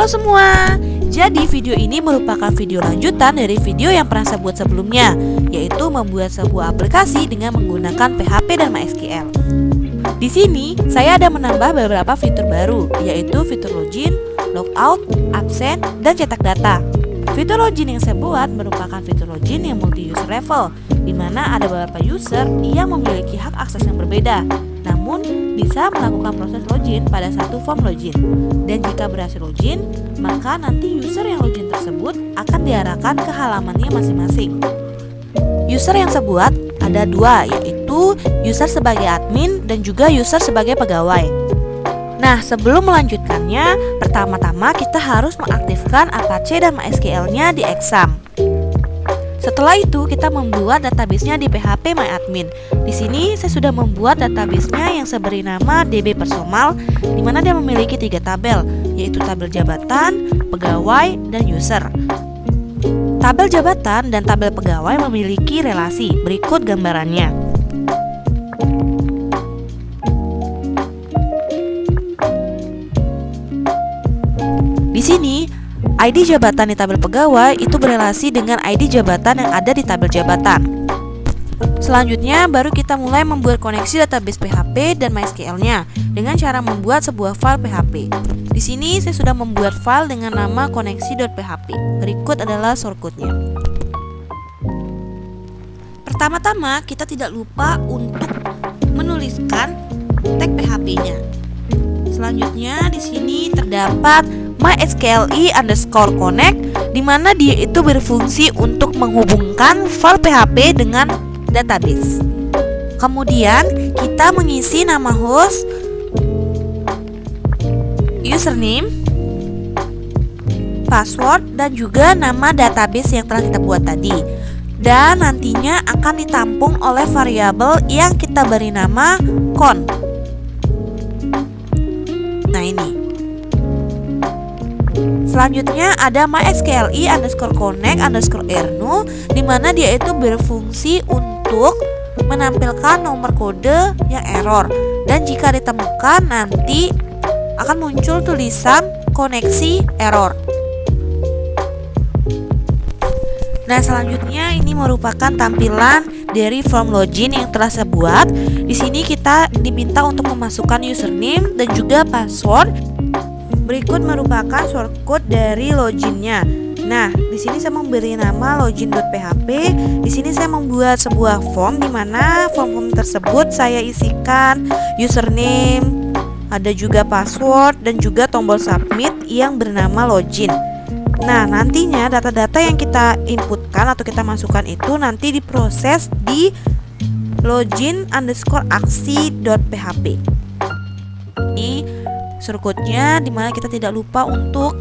Halo semua, jadi video ini merupakan video lanjutan dari video yang pernah saya buat sebelumnya, yaitu membuat sebuah aplikasi dengan menggunakan PHP dan MySQL. Di sini saya ada menambah beberapa fitur baru, yaitu fitur login, logout, absen, dan cetak data. Fitur login yang saya buat merupakan fitur login yang multi-user level, di mana ada beberapa user yang memiliki hak akses yang berbeda, namun bisa melakukan proses login pada satu form login. Dan jika berhasil login, maka nanti user yang login tersebut akan diarahkan ke halamannya masing-masing. User yang saya buat ada dua, yaitu user sebagai admin dan juga user sebagai pegawai. Nah, sebelum melanjutkannya, pertama-tama kita harus mengaktifkan Apache dan MySQL-nya di exam. Setelah itu, kita membuat database-nya di phpMyAdmin. Di sini saya sudah membuat database-nya yang saya beri nama DB Personal, di mana dia memiliki 3 tabel, yaitu tabel jabatan, pegawai, dan user. Tabel jabatan dan tabel pegawai memiliki relasi. Berikut gambarannya. Di sini, ID jabatan di tabel pegawai itu berelasi dengan ID jabatan yang ada di tabel jabatan. Selanjutnya, baru kita mulai membuat koneksi database PHP dan MySQL-nya dengan cara membuat sebuah file PHP. Di sini saya sudah membuat file dengan nama koneksi.php. Berikut adalah shortcut-nya. Pertama-tama, kita tidak lupa untuk menuliskan tag PHP-nya. Selanjutnya, di sini terdapat MySQLi_connect, di mana dia itu berfungsi untuk menghubungkan file PHP dengan database. Kemudian kita mengisi nama host, username, password, dan juga nama database yang telah kita buat tadi. Dan nantinya akan ditampung oleh variabel yang kita beri nama con. Nah, ini. Selanjutnya ada MySQLi_connect_ernu, di mana dia itu berfungsi untuk menampilkan nomor kode yang error, dan jika ditemukan nanti akan muncul tulisan koneksi error. Nah, selanjutnya ini merupakan tampilan dari form login yang telah saya buat. Di sini kita diminta untuk memasukkan username dan juga password. Berikut merupakan shortcut dari loginnya. Nah, di sini saya memberi nama login.php. Di sini saya membuat sebuah form, di mana form tersebut saya isikan username, ada juga password, dan juga tombol submit yang bernama login. Nah, nantinya data-data yang kita inputkan atau kita masukkan itu nanti diproses di login_aksi.php. Ini shortcut-nya, dimana kita tidak lupa untuk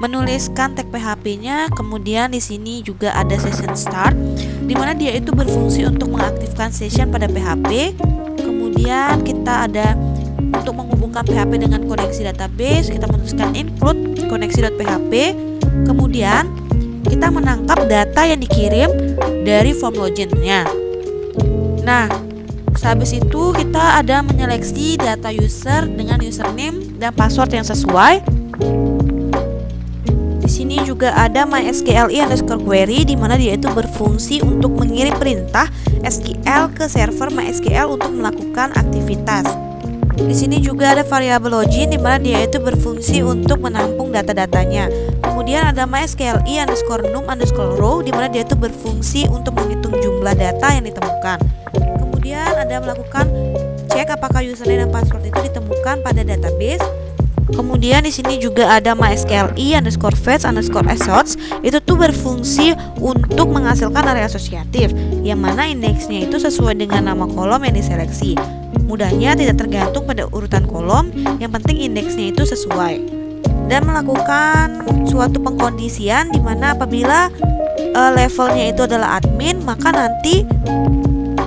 menuliskan tag PHP-nya. Kemudian di sini juga ada session start, dimana dia itu berfungsi untuk mengaktifkan session pada PHP. Kemudian kita ada untuk menghubungkan PHP dengan koneksi database, kita menuliskan include koneksi.php. Kemudian kita menangkap data yang dikirim dari form login-nya. Nah, habis itu kita ada menyeleksi data user dengan username dan password yang sesuai. Di sini juga ada MySQLi_query, di mana dia itu berfungsi untuk mengirim perintah SQL ke server MySQL untuk melakukan aktivitas. Di sini juga ada variabel login, di mana dia itu berfungsi untuk menampung data-datanya. Kemudian ada MySQLi_num_row, di mana dia itu berfungsi untuk menghitung jumlah data yang ditemukan. Kemudian ada melakukan cek apakah username dan password itu ditemukan pada database. Kemudian di sini juga ada MySQLi_fetch_associates, itu tuh berfungsi untuk menghasilkan area asosiatif, yang mana indeksnya itu sesuai dengan nama kolom yang diseleksi. Mudahnya tidak tergantung pada urutan kolom, yang penting indeksnya itu sesuai. Dan melakukan suatu pengkondisian, di mana apabila levelnya itu adalah admin, maka nanti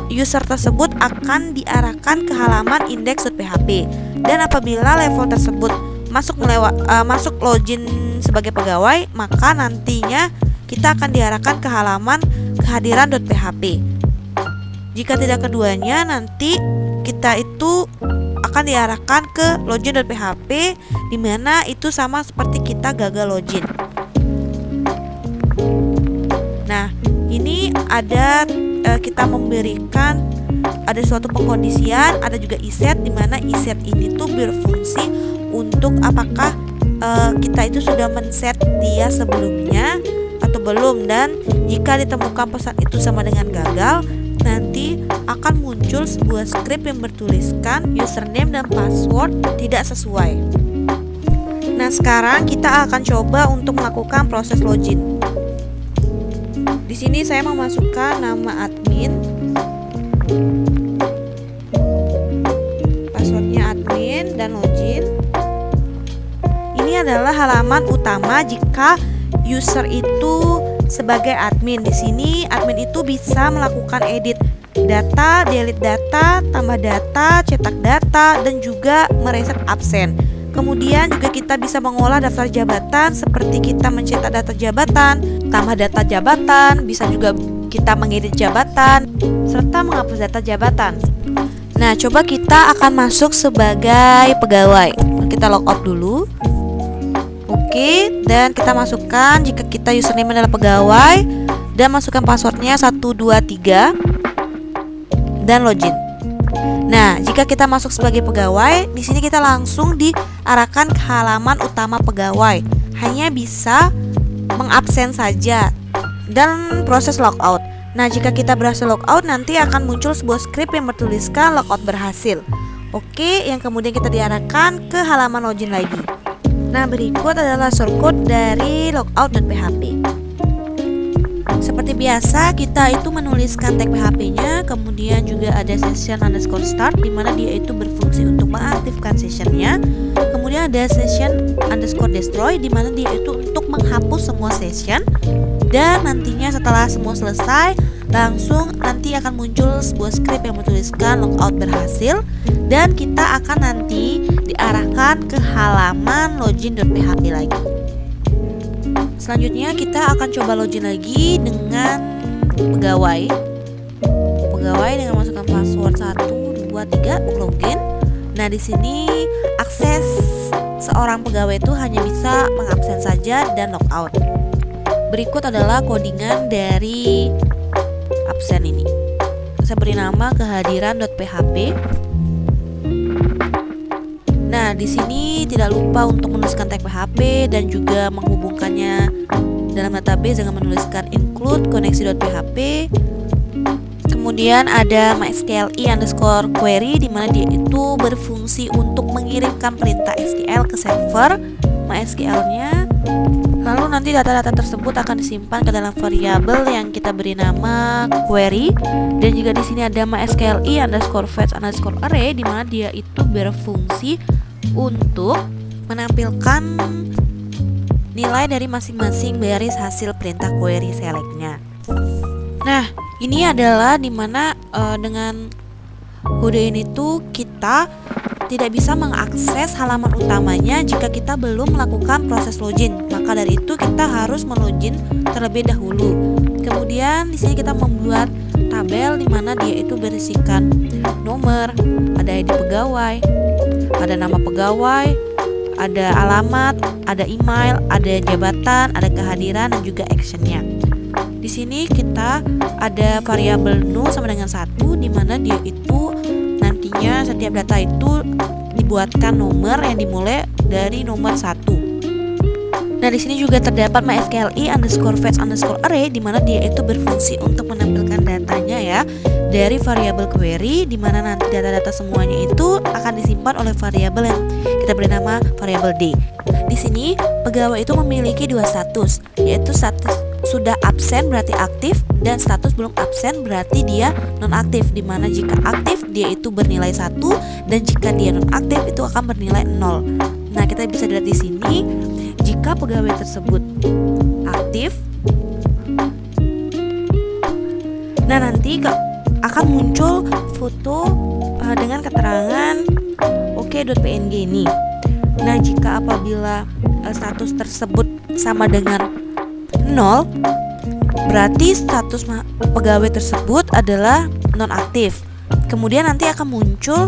user tersebut akan diarahkan ke halaman index.php. Dan apabila level tersebut masuk login sebagai pegawai, maka nantinya kita akan diarahkan ke halaman kehadiran.php. Jika tidak keduanya, nanti kita itu akan diarahkan ke login.php, dimana itu sama seperti kita gagal login. Nah, ini ada kita memberikan ada suatu pengkondisian, ada juga iset, dimana iset ini tuh berfungsi untuk apakah kita itu sudah men-set dia sebelumnya atau belum, dan jika ditemukan pesan itu sama dengan gagal, nanti akan muncul sebuah script yang bertuliskan username dan password tidak sesuai. Nah, sekarang kita akan coba untuk melakukan proses login. Di sini saya memasukkan nama admin, passwordnya admin, dan login. Ini adalah halaman utama jika user itu sebagai admin. Di sini admin itu bisa melakukan edit data, delete data, tambah data, cetak data, dan juga mereset absen. Kemudian juga kita bisa mengolah daftar jabatan seperti kita mencetak data jabatan, tambah data jabatan, bisa juga kita mengedit jabatan, serta menghapus data jabatan. Nah, coba kita akan masuk sebagai pegawai. Kita logout dulu. Oke, dan kita masukkan jika kita username adalah pegawai dan masukkan passwordnya 123 dan login. Nah, jika kita masuk sebagai pegawai, di sini kita langsung diarahkan ke halaman utama pegawai. Hanya bisa mengabsen saja dan proses logout. Nah, jika kita berhasil logout, nanti akan muncul sebuah script yang bertuliskan logout berhasil. Oke, yang kemudian kita diarahkan ke halaman login lagi. Nah, berikut adalah shortcode dari logout.php. Seperti biasa, kita itu menuliskan tag PHP-nya, kemudian juga ada session_start di mana dia itu berfungsi untuk mengaktifkan sessionnya. Kemudian ada session_destroy di mana dia itu untuk menghapus semua session. Dan nantinya setelah semua selesai, langsung nanti akan muncul sebuah script yang bertuliskan logout berhasil, dan kita akan nanti diarahkan ke halaman login.php lagi. Selanjutnya kita akan coba login lagi dengan pegawai dengan masukkan password 123 untuk login. Nah, di sini akses seorang pegawai itu hanya bisa mengabsen saja dan logout. Berikut adalah codingan dari absen ini. Saya beri nama kehadiran.php. Nah, di sini tidak lupa untuk menuliskan tag PHP dan juga menghubungkannya dalam database dengan menuliskan include koneksi.php. Kemudian ada mysqli_query di mana dia itu berfungsi untuk mengirimkan perintah SQL ke server MySQL-nya. Lalu nanti data-data tersebut akan disimpan ke dalam variabel yang kita beri nama query. Dan juga di sini ada mysqli_fetch_array di mana dia itu berfungsi untuk menampilkan nilai dari masing-masing baris hasil perintah query select-nya. Nah, ini adalah dimana dengan kode ini tuh kita tidak bisa mengakses halaman utamanya jika kita belum melakukan proses login. Maka dari itu kita harus melogin terlebih dahulu. Kemudian di sini kita membuat tabel di mana dia itu berisikan nomor, ada ID pegawai, ada nama pegawai, ada alamat, ada email, ada jabatan, ada kehadiran, dan juga actionnya. Di sini kita ada variabel nu sama dengan 1 di mana dia itu nantinya setiap data itu dibuatkan nomor yang dimulai dari nomor 1. Nah, di sini juga terdapat mysqli_fetch_array di mana dia itu berfungsi untuk menampilkan datanya ya dari variabel query, di mana nanti data-data semuanya itu akan disimpan oleh variabel yang kita beri nama variabel D. Di sini pegawai itu memiliki dua status, yaitu status sudah absen berarti aktif dan status belum absen berarti dia nonaktif, di mana jika aktif dia itu bernilai 1 dan jika dia nonaktif itu akan bernilai 0. Nah, kita bisa lihat di sini jika pegawai tersebut aktif, nah nanti akan muncul foto dengan keterangan ok.png ini. Nah, jika apabila status tersebut sama dengan 0, berarti status pegawai tersebut adalah nonaktif. Kemudian nanti akan muncul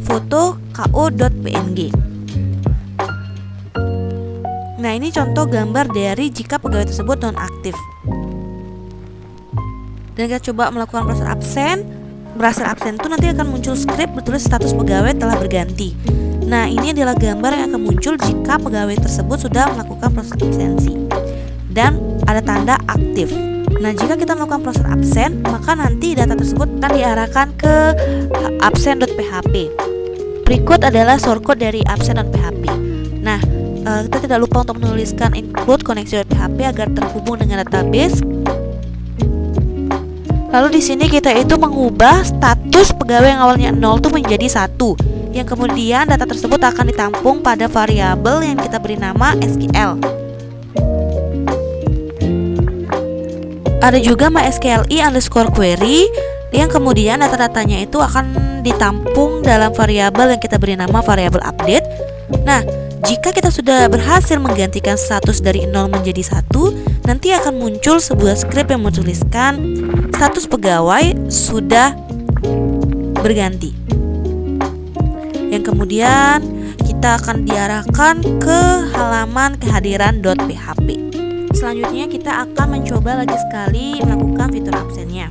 foto ko.png. Nah, ini contoh gambar dari jika pegawai tersebut nonaktif. Dan kita coba melakukan proses absen. Berhasil absen itu nanti akan muncul skrip bertulis status pegawai telah berganti. Nah, ini adalah gambar yang akan muncul jika pegawai tersebut sudah melakukan proses absensi. Dan ada tanda aktif. Nah, jika kita melakukan proses absen, maka nanti data tersebut akan diarahkan ke absen.php. Berikut adalah shortcode dari absen.php. Nah, kita tidak lupa untuk menuliskan include koneksi.php agar terhubung dengan database. Lalu di sini kita itu mengubah status pegawai yang awalnya 0 itu menjadi 1, yang kemudian data tersebut akan ditampung pada variabel yang kita beri nama SQL. Ada juga mysqli_query yang kemudian data-datanya itu akan ditampung dalam variabel yang kita beri nama variabel update. Nah, jika kita sudah berhasil menggantikan status dari 0 menjadi 1, nanti akan muncul sebuah script yang menuliskan status pegawai sudah berganti. Yang kemudian kita akan diarahkan ke halaman kehadiran.php. Selanjutnya kita akan mencoba lagi sekali melakukan fitur absennya.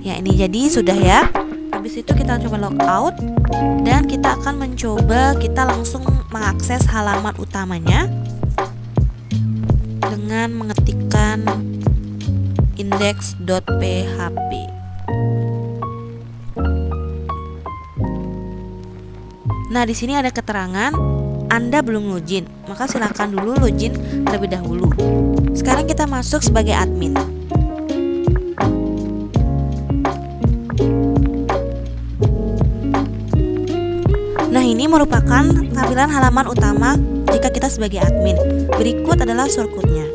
Ya, ini jadi sudah ya. Habis itu kita coba logout dan kita akan mencoba kita langsung mengakses halaman utamanya dengan mengetikkan index.php. Nah, di sini ada keterangan Anda belum login, maka silakan dulu login terlebih dahulu. Sekarang kita masuk sebagai admin. Nah, ini merupakan tampilan halaman utama jika kita sebagai admin. Berikut adalah shortcode-nya.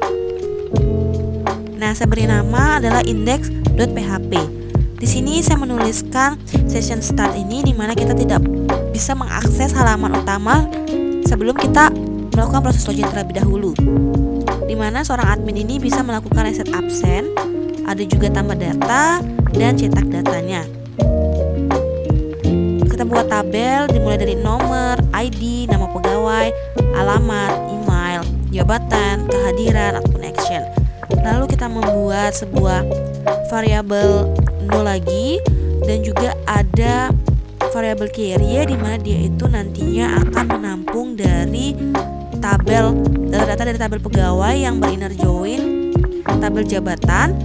Nah, saya beri nama adalah index.php. Di sini saya menuliskan session start ini di mana kita tidak bisa mengakses halaman utama sebelum kita melakukan proses login terlebih dahulu. Di mana seorang admin ini bisa melakukan reset absen, ada juga tambah data dan cetak datanya. Kita buat tabel dimulai dari nomor, ID, nama pegawai, alamat, email, jabatan, kehadiran, atau connection. Lalu kita membuat sebuah variabel no lagi dan juga ada variabel carrier di mana dia itu nantinya akan menampung dari tabel data-data dari tabel pegawai yang berinner join, tabel jabatan,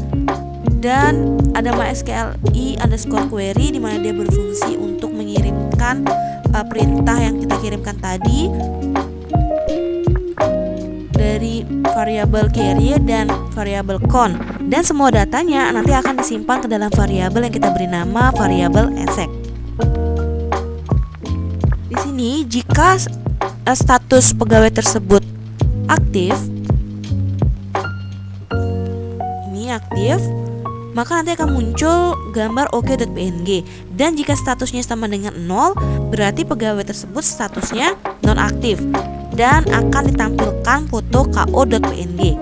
dan ada mysqli_query di mana dia berfungsi untuk mengirimkan perintah yang kita kirimkan tadi dari variabel carrier dan variabel count, dan semua datanya nanti akan disimpan ke dalam variabel yang kita beri nama variabel exec. Di sini jika status pegawai tersebut aktif, ini aktif, maka nanti akan muncul gambar ok.png, dan jika statusnya sama dengan 0, berarti pegawai tersebut statusnya nonaktif dan akan ditampilkan foto ko.png.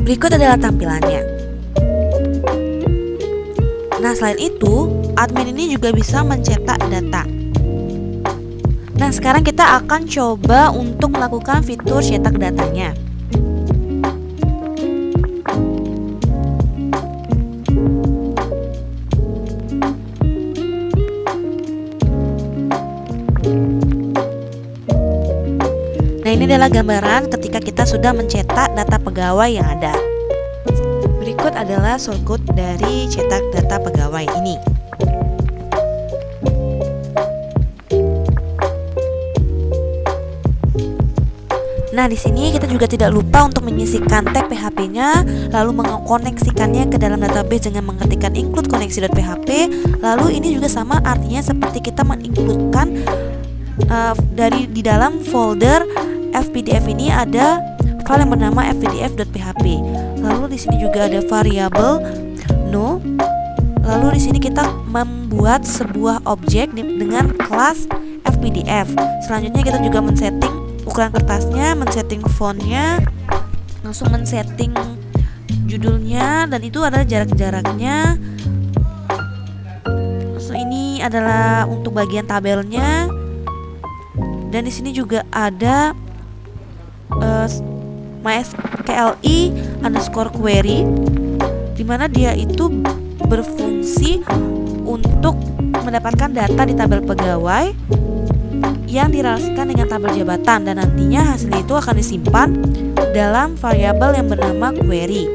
Berikut adalah tampilannya. Nah, selain itu, admin ini juga bisa mencetak data. Nah, sekarang kita akan coba untuk melakukan fitur cetak datanya. Nah, ini adalah gambaran ketika kita sudah mencetak data pegawai yang ada. Berikut adalah shortcode dari cetak data pegawai ini. Nah, di sini kita juga tidak lupa untuk menyisipkan tag PHP-nya, lalu mengkoneksikannya ke dalam database dengan mengetikkan include koneksi.php. Lalu ini juga sama artinya seperti kita mengincludekan dari di dalam folder fpdf ini ada file yang bernama fpdf.php. Lalu di sini juga ada variabel no. Lalu di sini kita membuat sebuah objek dengan kelas of PDF. Selanjutnya kita juga men-setting ukuran kertasnya, men-setting fontnya, langsung men-setting judulnya, dan itu adalah jarak-jaraknya. So, ini adalah untuk bagian tabelnya, dan di sini juga ada MySQLi_query, dimana dia itu berfungsi untuk mendapatkan data di tabel pegawai yang direlasikan dengan tabel jabatan, dan nantinya hasilnya itu akan disimpan dalam variabel yang bernama query.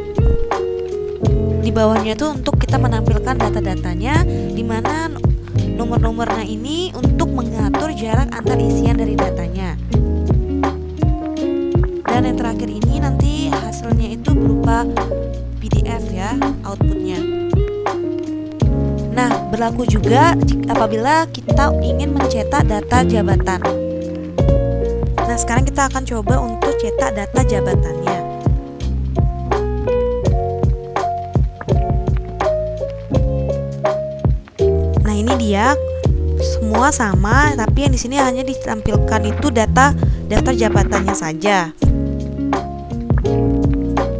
Di bawahnya itu untuk kita menampilkan data-datanya, di mana nomor-nomornya ini untuk mengatur jarak antar isian dari datanya. Dan yang terakhir ini nanti hasilnya itu berupa PDF ya, outputnya. Nah, berlaku juga apabila kita ingin mencetak data jabatan. Nah, sekarang kita akan coba untuk cetak data jabatannya. Nah, ini dia semua sama, tapi yang di sini hanya ditampilkan itu data daftar jabatannya saja.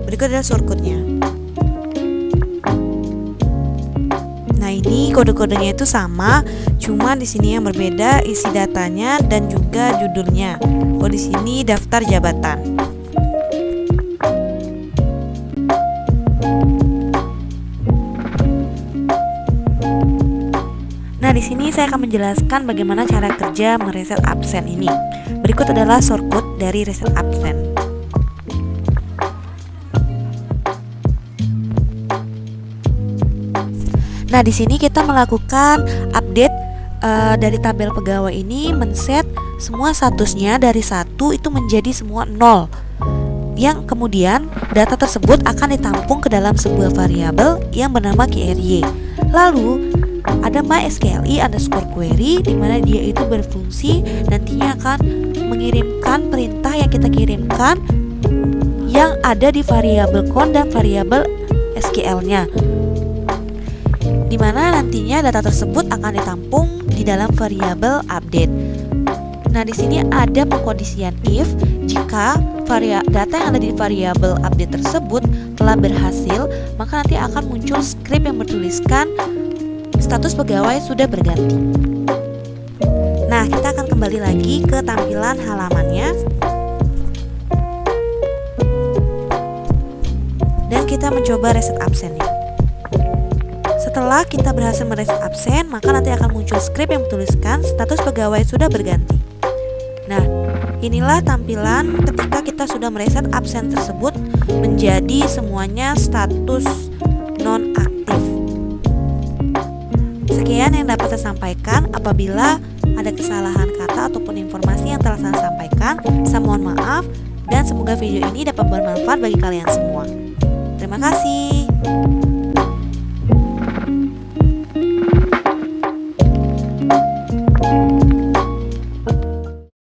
Berikut adalah shortcutnya. Nah, ini kode-kodenya itu sama, cuma di sini yang berbeda isi datanya dan juga judulnya. Oh, di sini daftar jabatan. Nah, di sini saya akan menjelaskan bagaimana cara kerja mereset absen ini. Berikut adalah shortcut dari reset absen. Nah, di sini kita melakukan update dari tabel pegawai ini, men-set semua statusnya dari 1 itu menjadi semua 0. Yang kemudian data tersebut akan ditampung ke dalam sebuah variabel yang bernama query. Lalu ada MySQLi_query, di mana dia itu berfungsi nantinya akan mengirimkan perintah yang kita kirimkan yang ada di variabel count dan variabel SQL-nya, di mana nantinya data tersebut akan ditampung di dalam variabel update. Nah, di sini ada pengkondisian if jika data yang ada di variabel update tersebut telah berhasil, maka nanti akan muncul script yang bertuliskan status pegawai sudah berganti. Nah, kita akan kembali lagi ke tampilan halamannya, dan kita mencoba reset absennya. Setelah kita berhasil mereset absen, maka nanti akan muncul script yang bertuliskan status pegawai sudah berganti. Nah, inilah tampilan ketika kita sudah mereset absen tersebut menjadi semuanya status non-aktif. Sekian yang dapat saya sampaikan. Apabila ada kesalahan kata ataupun informasi yang telah saya sampaikan, saya mohon maaf, dan semoga video ini dapat bermanfaat bagi kalian semua. Terima kasih.